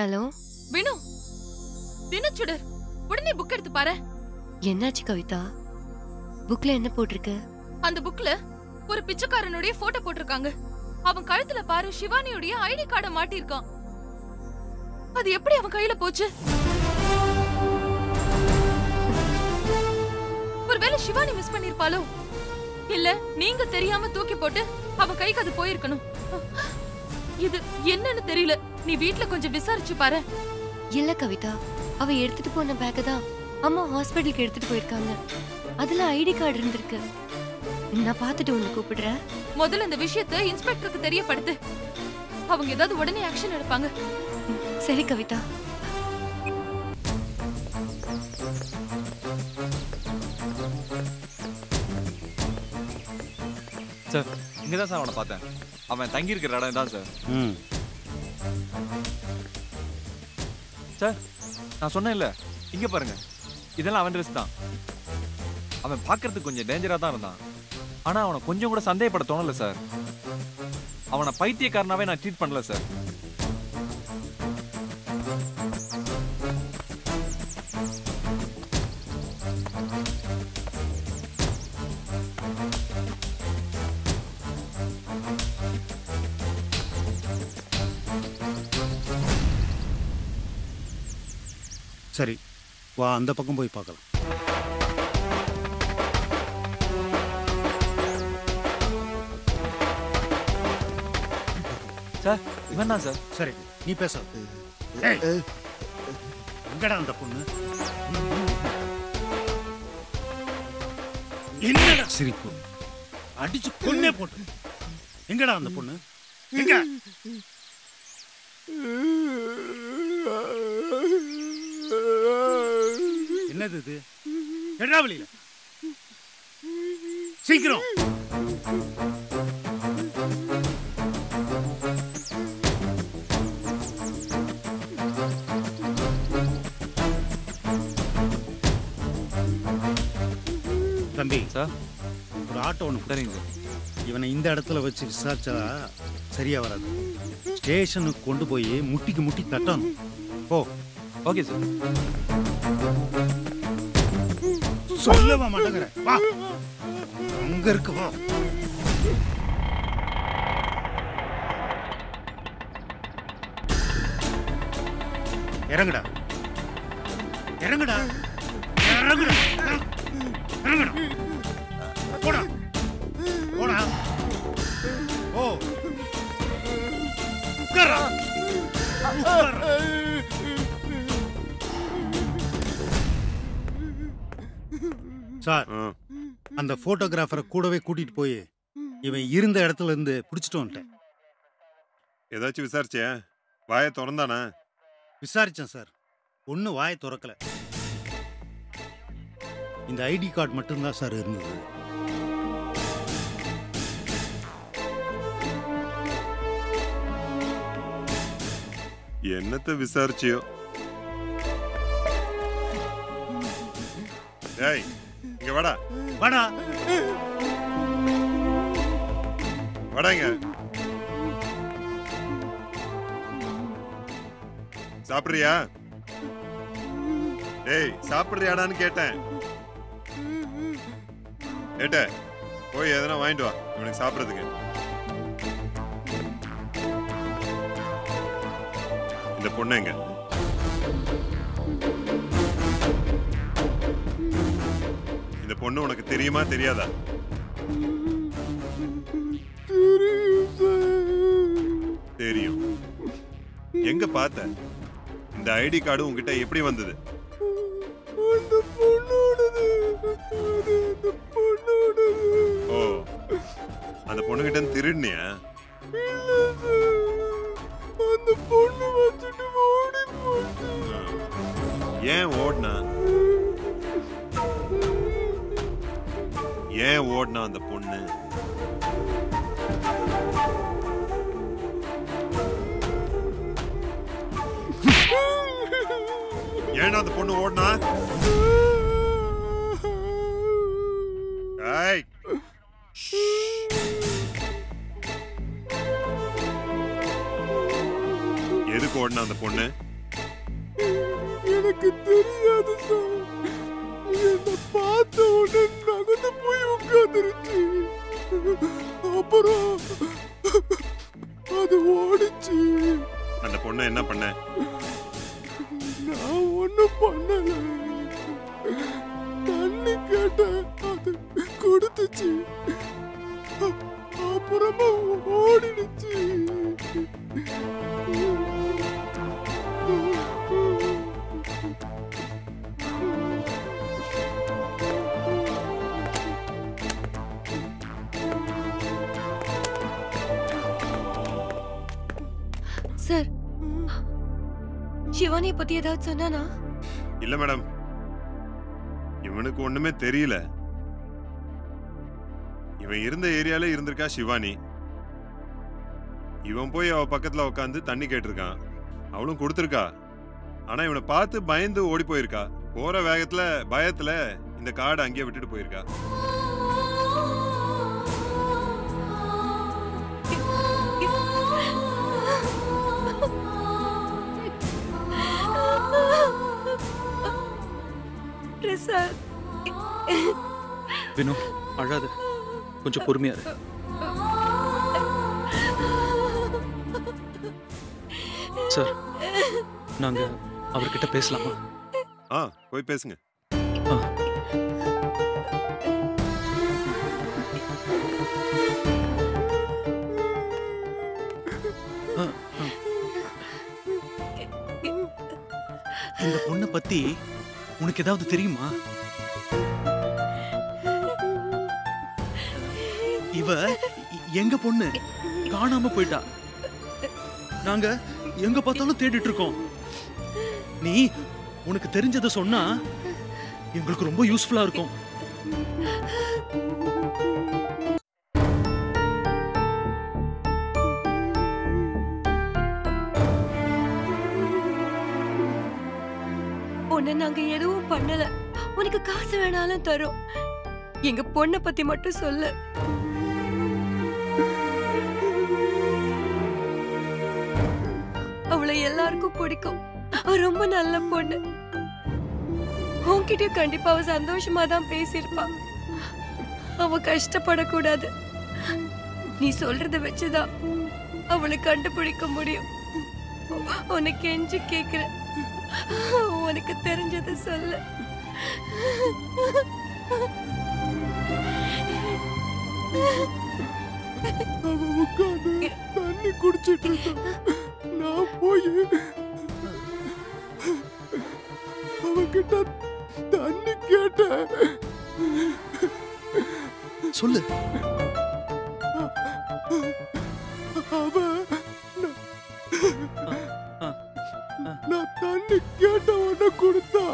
Hello Vinu, Dinachudar, உடனே book எடுத்து பாரு. என்னாச்சு கவிதா? புக்ல என்ன போட்டிருக்கு? அந்த புக்ல ஒரு பிச்சைக்காரனுடைய போட்டோ போட்டிருக்காங்க. அவன் கழுத்துல பாரு சிவானியுடைய ஐடி கார்டை மாட்டிருக்கான். அது எப்படி அவன் கையில போச்சு? ஒருவேளை சிவானி மிஸ் பண்ணிருப்பாளோ? இல்ல நீங்க தெரியாம தூக்கி போட்டு அவன் கைக்கு அது போயிருக்கணும். இது என்னன்னு தெரியல. நீ வீட்ல கொஞ்சம் விசாரிச்சு பாரு. இல்ல கவிதா, அவ எடுத்துட்டு போன பேக்க தான் அம்மா ஹாஸ்பிட்டலுக்கு எடுத்துட்டு போயிருக்காங்க. அதுல ஐடி கார்டு இருந்திருக்கு. நான் பார்த்துட்டு உன்னை கூப்பிடுறேன். முதல்ல இந்த விஷயத்தை இன்ஸ்பெக்டருக்கு தெரியப்படுத்து. அவங்க ஏதாவது உடனே ஆக்ஷன் எடுப்பாங்க. சரி கவிதா. சார், இங்கதான் சார் அவனை பார்த்தேன். அவன் தங்கி இருக்கிற இடம் தான் சார். சார், நான் சொன்னேன்ல, இங்க பாருங்க, இதெல்லாம் அவன் ட்ரெஸ் தான். அவன் பார்க்கறதுக்கு கொஞ்சம் டேஞ்சரா தான் இருந்தான். ஆனா அவனை கொஞ்சம் கூட சந்தேகப்பட தோணல சார். அவனை பைத்தியக்காரனாவே நான் ட்ரீட் பண்ணல சார். சரி, வா அந்த பக்கம் போய் பார்க்கலாம். சார், இவன் தான் சார். சரி, நீ பேச. எங்கடா அந்த பொண்ணு? என்னடா சிரிப்பு? அடிச்சு கொன்னே போட்டு. எங்கடா அந்த பொண்ணு? எங்க? என்னது இது? எடா வெளியில சீக்கிரம். தம்பி சார், ஒரு ஆட்டோ ஒன்று. சரிங்க சார். இவனை இந்த இடத்துல வச்சு விசாரிச்சா சரியா வராது. ஸ்டேஷனுக்கு கொண்டு போய் முட்டிக்கு முட்டி தட்டணும். ஓ, ஓகே சார். சொல்லவா மாட்டேங்கிற? வா, அங்க இருக்கு, வா. இறங்குடா, இறங்குடா, இறங்குடா, இறங்குடா. போடா, போடா. ஓ, உட்கார்றா, உட்கார்றா. சார், அந்த போட்டோகிராஃபரை கூடவே கூட்டிட்டு போய் இவன் இருந்த இடத்துல இருந்து பிடிச்சிட்டு வந்துட்டேன். ஏதாச்சும் விசாரிச்சியா? வாயை திறந்தானா? விசாரிச்சேன் சார், ஒன்னும் வாயை திறக்கல. இந்த ஐடி கார்டு மட்டும்தான் சார் இருந்தது. என்னத்தை விசாரிச்சியோ? ஏய், இங்க வாடா, வாடா, வாடாங்க. சாப்பிடுறியா? டேய், சாப்பிடுறியாடான்னு கேட்டேன். ஏட்ட, போய் எதனா வாங்கிட்டு வா இவனுக்கு சாப்பிடுறதுக்கு. இந்த பொண்ணு எங்க? இந்த பொண்ணு உனக்கு தெரியுமா தெரியாதா? தெரியும். எங்க பார்த்த? இந்த ஐடி கார்டு உன்கிட்ட எப்படி வந்தது? ஓ, அந்த பொண்ணுகிட்ட திருடுனியா? ஏன் ஓடுனா? ஏன் ஓடுனா அந்த பொண்ணு? ஏன்னா அந்த பொண்ணு ஓடுனா? எதுக்கு ஓடுனா அந்த பொண்ணு? எனக்கு தெரியாது சார். என்ன பார்த்த உடனே நகர்ந்து போய் உட்காந்துருச்சு. அப்புறம் அது ஓடிச்சு. அந்த பொண்ணை என்ன பண்ண? நான் ஒண்ணும் பண்ணல. தண்ணி கேட்டேன், அது கொடுத்துச்சு. அப்புறமா ஓடிடுச்சு. சார், சிவானிய பத்தி ஏதாவது சொன்னானா? இல்ல மேடம், இவனுக்கு ஒண்ணுமே தெரியல. இவன் இருந்த ஏரியால இருந்திருக்கா சிவானி. இவன் போய் அவ பக்கத்துல உட்காந்து தண்ணி கேட்டிருக்கான். அவளும் கொடுத்திருக்கா. ஆனா இவனை பார்த்து பயந்து ஓடி போயிருக்கா. போற வேகத்துல பயத்துல இந்த கார்டு அங்கேயே விட்டுட்டு போயிருக்கா. வினு, அழாத, கொஞ்சம் பொறுமையா இரு. சார், நாங்க அவர்கிட்ட பேசலாமா? போய் பேசுங்க. இந்த பொண்ணை பத்தி உனக்கு ஏதாவது தெரியுமா? இவ எங்க பொண்ணு காணாம போயிட்டா. நாங்க எங்க பார்த்தாலும் தேடிட்டு இருக்கோம். நீ உனக்கு தெரிஞ்சதை சொன்னா எங்களுக்கு ரொம்ப யூஸ்ஃபுல்லா இருக்கும். உன்னை நாங்க எதுவும் பண்ணல. உனக்கு காசு வேணாலும் தரும். எங்க பொண்ணை பத்தி மட்டும் சொல்லு. அவளை எல்லாருக்கும் பிடிக்கும். அவ ரொம்ப நல்ல பொண்ணு. உன்கிட்டயும் கண்டிப்பா அவ சந்தோஷமா தான் பேசியிருப்பா. அவ கஷ்டப்படக்கூடாது. நீ சொல்றத வச்சுதான் அவளை கண்டுபிடிக்க முடியும். உனக்கு கெஞ்சி கேக்குற, உனக்கு தெரிஞ்சதை சொல்லு. அவ உட்காந்து தண்ணி குடிச்சிட்டு இருந்தா. நான் போய் அவகிட்ட தண்ணி கேட்டேன். சொல்லு. அவ நான் தண்ணி கேட்ட உடனே கொடுத்தா.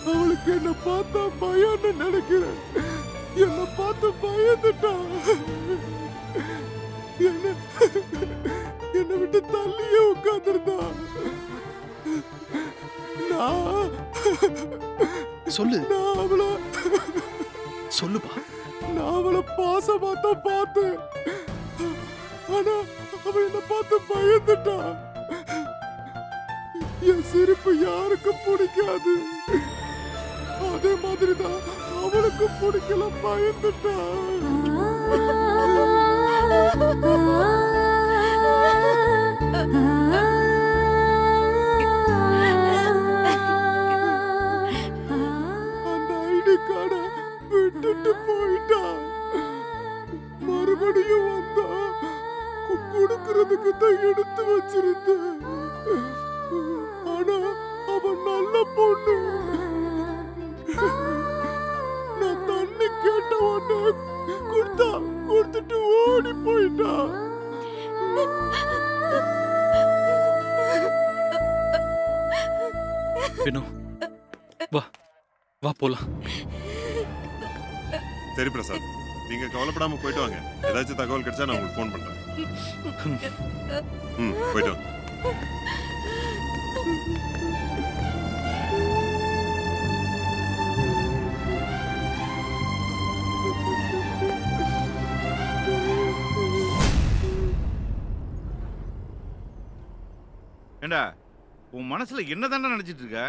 அவளுக்கு என்ன பார்த்தா பயம்னு நினைக்கிறேன். என்ன பார்த்து பயந்துட்டா. என்னை விட்டு தள்ளியே உட்கார்ந்திருந்தா. சொல்லு. நான் அவளை சொல்லுப்பா. நான் அவளை பாசமா தான் பார்த்தேன். ஆனா அவ என்ன பார்த்து பயந்துட்டா. என் சிரிப்பு யாருக்கும் பிடிக்காது. அதே மாதிரிதான் அவளுக்கு பிடிக்கல, பயந்துட்டா. அந்த ஐடி கார்டை விட்டுட்டு போயிட்டா. மறுபடியும் வந்தா கொடுக்கறதுக்கு தான் எடுத்து வச்சிருந்தேன். ஆனா அவன் நல்ல பொண்ணு. நான் தண்ணி கேட்ட உடனே கொடுத்துட்டு ஓடி போயிட்டா. வினு, வா வா போலாம். சரி பிரசாத், நீங்க கவலைப்படாம போயிட்டு வாங்க. ஏதாச்சும் தகவல் கிடைச்சா நான் உங்களுக்கு ஃபோன் பண்றேன். போயிட்டு வாங்க. ஏண்டா உன் மனசுல என்னதானே நினைச்சிட்டு இருக்க?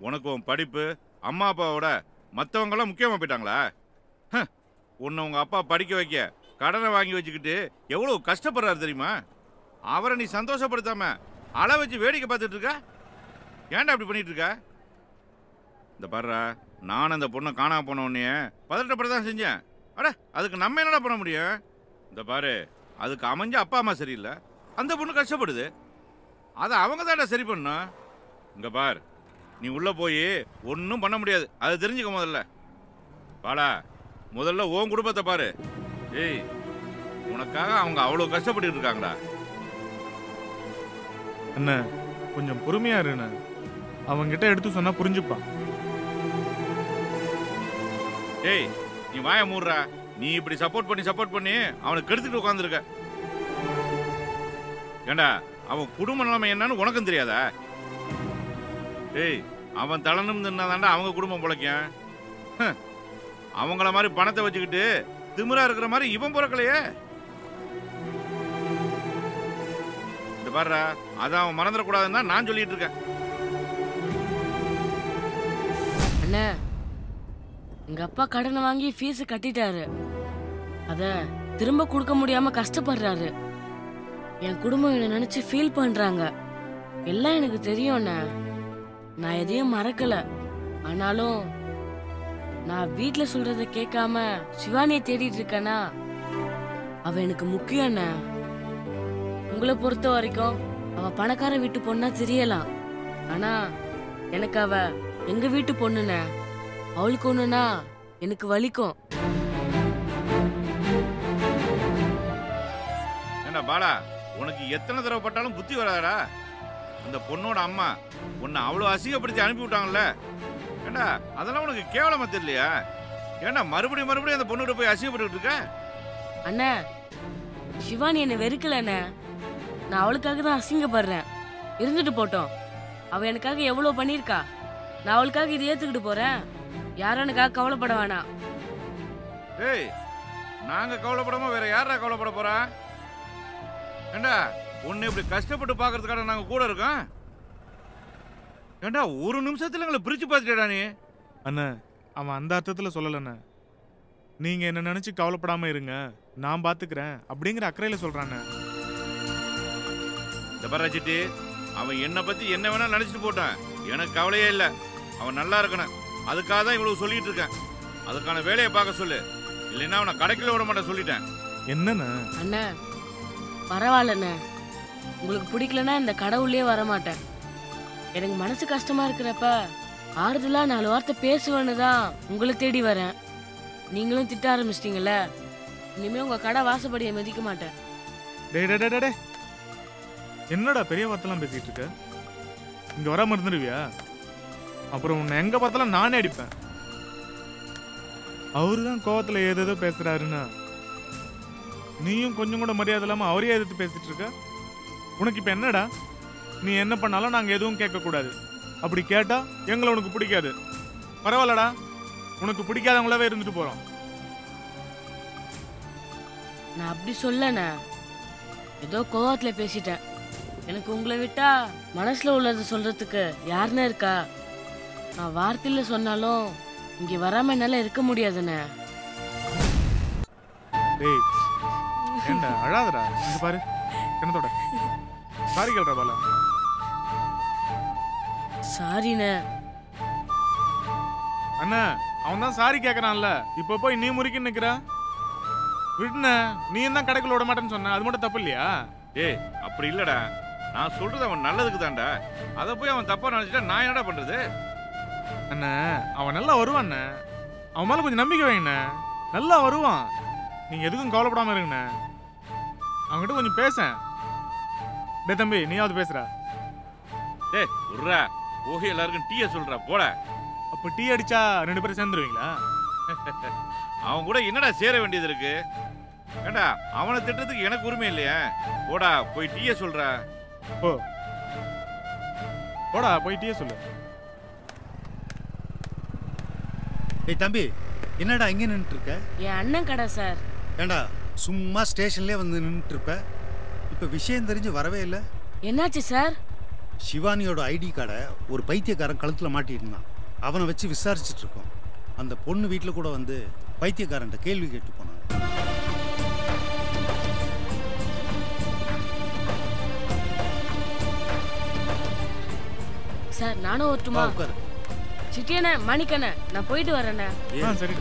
உனக்கு உன் படிப்பு அம்மா அப்பாவோட மற்றவங்களாம் முக்கியமாக போயிட்டாங்களா? உன்னை உங்க அப்பா படிக்க வைக்க கடனை வாங்கி வச்சுக்கிட்டு எவ்வளோ கஷ்டப்படுறாரு தெரியுமா? அவரை நீ சந்தோஷப்படுத்தாம அள வச்சு வேடிக்கை பார்த்துட்டு இருக்க. ஏன்டா அப்படி பண்ணிட்டு இருக்க? இந்த பாருடா, நான் அந்த பொண்ணை காணாம போன உடனே பதட்டப்படத்தான் செஞ்சேன். அட அதுக்கு நம்ம என்னடா பண்ண முடியும்? இந்த பாரு, அதுக்கு அமைஞ்ச அப்பா அம்மா சரியில்லை, அந்த பொண்ணு கஷ்டப்படுது, அதை அவங்க தான்டா சரி பண்ணணும். இங்க பார், நீ உள்ள போய் ஒன்றும் பண்ண முடியாது, அதை தெரிஞ்சுக்க. முதல்ல பாலா, முதல்ல உன் குடும்பத்தை பாரு. ஏய், உனக்காக அவங்க அவ்வளோ கஷ்டப்பட்டு இருக்காங்கடா. அண்ணா கொஞ்சம் பொறுமையா இருண்ணா, அவங்கிட்ட எடுத்து சொன்னா புரிஞ்சுப்பான். ஏய், நீ வாய மூடுறா. நீ இப்படி சப்போர்ட் பண்ணி அவனுக்கு கெடுத்துட்டு உட்காந்துருக்க. ஏண்டா, அவன் குடும்ப நிலைமை என்னன்னு உனக்கும் தெரியாதா? ஏய், அவன் தளனும் தின்னாதாண்டா அவங்க குடும்பம் பிழைக்கும். அவங்கள மாதிரி பணத்தை வச்சுக்கிட்டு திமிரா இருக்கிற மாதிரி இவன் பிறக்கலையே. இந்த பாருடா, அதான் அவன் மறந்துடக்கூடாதுன்னு தான் நான் சொல்லிட்டு இருக்கேன். அண்ணா, எங்க அப்பா கடனை வாங்கி ஃபீஸ் கட்டிட்டாரு, அத திரும்ப கொடுக்க முடியாம கஷ்டப்படுறாரு. என் குடும்பம் என்ன நினைச்சு ஃபீல் பண்றாங்க. எல்லாம் எனக்கு தெரியும் அண்ணா, நான் எதையும் மறக்கல. ஆனாலும் நான் வீட்டுல சொல்றத கேட்காம சிவானியை தேடிட்டு இருக்கேனா, அவ எனக்கு முக்கியம் அண்ணா. உங்களை பொறுத்த வரைக்கும் அவ பணக்கார வீட்டு பொண்ணா தெரியலாம், ஆனா எனக்கு அவ எங்க வீட்டு பொண்ணுண்ண. அவளுக்கு ஒண்ணுனா எனக்கு வலிக்கும். ஏண்டா பாலா, உனக்கு எத்தனை தடவை பட்டாலும் புத்தி வராதா? அந்த பொண்ணோட அம்மா உன்னை அவ்வளோ அசிங்கப்படுத்தி அனுப்பி விட்டாங்கல்ல. ஏண்டா அதெல்லாம் உனக்கு கேவலமா தெரியலையா? ஏண்டா மறுபடியும் அந்த பொண்ணோட போய் அசிங்கப்பட்டு இருக்க? அண்ணா, சிவானி என்ன வெறுக்கல அண்ணா, நான் அவளுக்காக தான் அசிங்கப்படுறேன். இருந்துட்டு போட்டோம், அவ எனக்காக எவ்வளவு பண்ணிருக்கா. நான் அவளுக்காக இதை ஏத்துக்கிட்டு போறேன். யாரும் எனக்காக கவலைப்பட வேணாம். ஏய், நாங்க கவலைப்படாம வேற யாரா கவலைப்பட போறா? ஏண்டா உன்னை இப்படி கஷ்டப்பட்டு பாக்குறதுக்காக நாங்க கூட இருக்கோம். ஏண்டா ஒரு நிமிஷத்துல எங்களை பிரிச்சு பார்த்துட்டா நீ. அண்ணா, அவன் அந்த அர்த்தத்துல சொல்லலண்ணா. நீங்க என்ன நினைச்சு கவலைப்படாம இருங்க, நான் பாத்துக்கிறேன் அப்படிங்கிற அக்கறையில சொல்றானே. இந்த பராச்சிட்டு, அவன் என்னை பத்தி என்ன வேணா நினைச்சிட்டு போட்டான், எனக்கு கவலையே இல்லை. அவன் நல்லா இருக்கணும், அதுக்காக தான் இவ்வளவு சொல்லிட்டு இருக்கேன். அதுக்கான வேலையை பார்க்க சொல்லு, இல்லைன்னா அவனை கடைக்குள்ள விட மாட்டேன் சொல்லிட்டேன். என்னண்ணா? அண்ணா பரவாயில்லண்ணே, உங்களுக்கு பிடிக்கலன்னா இந்த கடவுளே வரமாட்டேன். எனக்கு மனசு கஷ்டமா இருக்கிறப்ப ஆறுதலா 4 வார்த்தை பேசுவேன்னு தான் உங்களை தேடி வரேன். நீங்களும் திட்ட ஆரம்பிச்சிட்டீங்கல்ல, இனிமே உங்க கடை வாசப்படியை மதிக்க மாட்டேன். டே, என்னடா பெரிய வார்த்தைலாம் பேசிட்டு இருக்க? இங்க வராம இருந்துருவியா? அப்புறம் உன்னை எங்க பார்த்தாலும் நானே அடிப்பேன். அவருதான் கோவத்துல ஏதேதோ பேசுறாருன்னா நீயும் கொஞ்சம் கூட மரியாதை இல்லாம அவரையே எதிர்த்து பேசிட்டு இருக்க. உனக்கு இப்ப என்னடா? நீ என்ன பண்ணாலும் நாங்க எதுவும் கேட்க கூடாது, அப்படி கேட்டா எங்களை உனக்கு பிடிக்காது. பரவாயில்லடா, உனக்கு பிடிக்காதவங்களாவே இருந்துட்டு போறோம். நான் அப்படி சொல்லண்ணே, ஏதோ கோவத்துல பேசிட்டேன். எனக்கு உங்களை விட்டா மனசுல உள்ளதை சொல்றதுக்கு யாருன்னு இருக்கா? நான் வார்த்தையில சொன்னாலும் இங்க வராம என்னால இருக்க முடியாதுண்ணே. டேய், ஏண்டா அழாதடா, இங்க பாரு கணத்தோட. சாரி கேள்றா பாலா. சாரிண்ணே. அண்ணா, அவன் தான் சாரி கேட்கறான்ல, இப்ப போய் நீ முறிக்க நிக்கிற. விடுன, நீ என்ன கடைக்குள்ள விட மாட்டேன்னு சொன்ன, அது மட்டும் தப்பு இல்லையா? ஏய், அப்படி இல்லடா, நான் சொல்றது அவன் நல்லதுக்கு தான்டா. அதை போய் அவன் தப்பா நினைச்சிட்டா நான் என்னடா பண்றது? அண்ணா, அவன் நல்லா வருவான். அவன் மேல கொஞ்சம் நம்பிக்கை வைங்கண்ணே, நல்லா வருவான். நீங்க எதுக்கும் கவலைப்படாம இருங்கண்ணே. அவன்கிட்ட கொஞ்சம் பேசேன். டே தம்பி, நீயாவது பேசுறா. டேய் உர்ரா, போய் எல்லாருக்கும் டீயை சொல்றா போட. அப்ப டீ அடிச்சா 2 பேரும் சேர்ந்துருவீங்களா? அவன் கூட என்னடா சேர வேண்டியது இருக்கு? ஏண்டா அவனை திட்டத்துக்கு எனக்கு உரிமை இல்லையா? போடா போய் டீயை சொல்றா. போடா போய் டீயை சொல்லு. ஏய் தம்பி, என்னடா இங்கே நின்றுட்டு இருக்க? என் அண்ணன் கடை சார். ஏண்டா சும்மா ஸ்டேஷன்லேயே வந்து நின்றுட்டு இருப்ப, இப்போ விஷயம் தெரிஞ்சு வரவே இல்லை. என்னாச்சு சார்? சிவானியோட ஐடி கார்டை ஒரு பைத்தியக்காரன் கழுத்துல மாட்டிட்டு இருந்தான். அவனை வச்சு விசாரிச்சுட்டு இருக்கோம். அந்த பொண்ணு வீட்டில் கூட வந்து பைத்தியக்காரன்ட்ட கேள்வி கேட்டு போனான். சார் நானும் வரட்டுமா? உட்காரு. சிட்டியண்ணே, மணிக்கண்ணே, நான் போயிட்டு வரேண்ணே. சரி.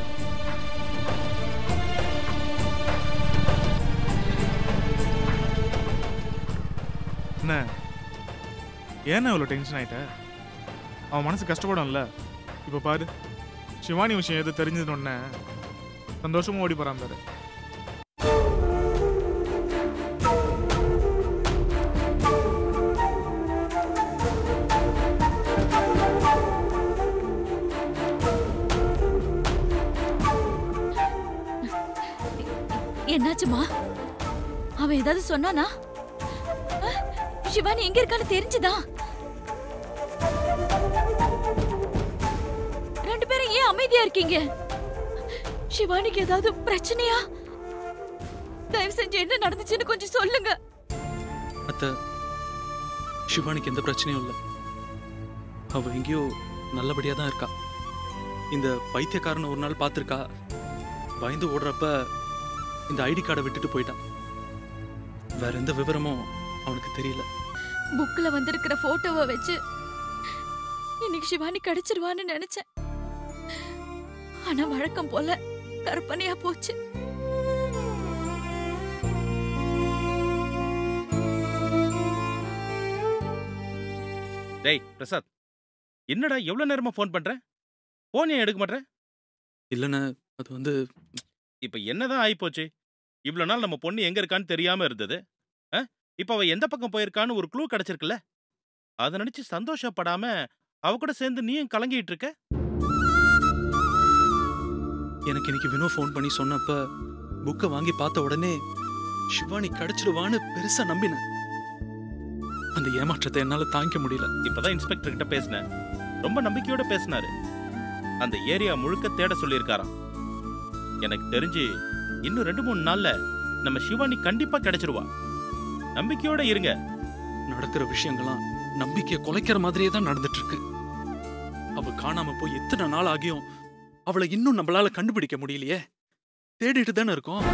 என்ன ஏன்னா இவ்வளோ டென்ஷன் ஆயிட்ட? அவன் மனசு கஷ்டப்படும்ல. இப்போ பாரு, சிவானி விஷயம் எது தெரிஞ்சதுன்னு சந்தோஷமும் ஓடி போறான் பாரு. என்னாச்சுமா? அவன் ஏதாவது சொன்னானா? சிவானி எங்க இருக்கான்னு தெரிஞ்சுதா? ரெண்டு பேரும் ஏன் அமைதியா இருக்கீங்க? சிவானிக்கு ஏதாவது பிரச்சனையா? தயவு செஞ்சு என்ன நடந்துச்சுன்னு கொஞ்சம் சொல்லுங்க. அத்தை, சிவானிக்கு எந்த பிரச்சனையும் இல்லை. அவ எங்கேயோ நல்லபடியா தான் இருக்கா. இந்த பைத்தியக்காரனை ஒரு நாள் பார்த்துருக்கா. பயந்து ஓடுறப்ப இந்த ஐடி கார்டை விட்டுட்டு போயிட்டான். வேற எந்த விவரமும் அவனுக்கு தெரியல. புக்ல வந்திருக்கிற போட்டோவை வச்சு இன்னைக்கு சிவானி கிடைச்சிருவான்னு நினைச்சேன். ஆனா வழக்கம் போல கற்பனையா போச்சு. டேய் பிரசாத், என்னடா எவ்வளவு நேரமா ஃபோன் பண்ற? போன் ஏன் எடுக்க மாட்டற? இல்லைன்னு அது வந்து இப்ப என்னதான் ஆயிப்போச்சு? இவ்வளவு நாள் நம்ம பொண்ணு எங்க இருக்கான்னு தெரியாம இருந்தது. இப்ப அவ எந்த பக்கம் போயிருக்கான்னு ஒரு க்ளூ கிடைச்சிருக்குல்ல. அதை நினைச்சு சந்தோஷப்படாம அவ கூட சேர்ந்து நீயும் கலங்கிட்டு இருக்க. எனக்கு இன்னைக்கு வினோ ஃபோன் பண்ணி சொன்னப்ப புக்கை வாங்கி பார்த்த உடனே சிவானி கிடைச்சிடுவான்னு பெருசா நம்பினேன். அந்த ஏமாற்றத்தை என்னால தாங்கிக்க முடியல. இப்பதான் இன்ஸ்பெக்டர் கிட்ட பேசினேன். ரொம்ப நம்பிக்கையோட பேசினாரு. அந்த ஏரியா முழுக்க தேட சொல்லியிருக்காராம். எனக்கு தெரிஞ்சு இன்னும் 2-3 நாள்ல நம்ம சிவானி கண்டிப்பா கிடைச்சிருவா. நம்பிக்கையோட இருங்க. நடக்கிற விஷயங்கள்லாம் நம்பிக்கையை குலைக்கிற மாதிரியே தான் நடந்துட்டு இருக்கு. அவ காணாம போய் எத்தனை நாள் ஆகியும் அவளை இன்னும் நம்மளால கண்டுபிடிக்க முடியலையே. தேடிட்டு தானே இருக்கோம்.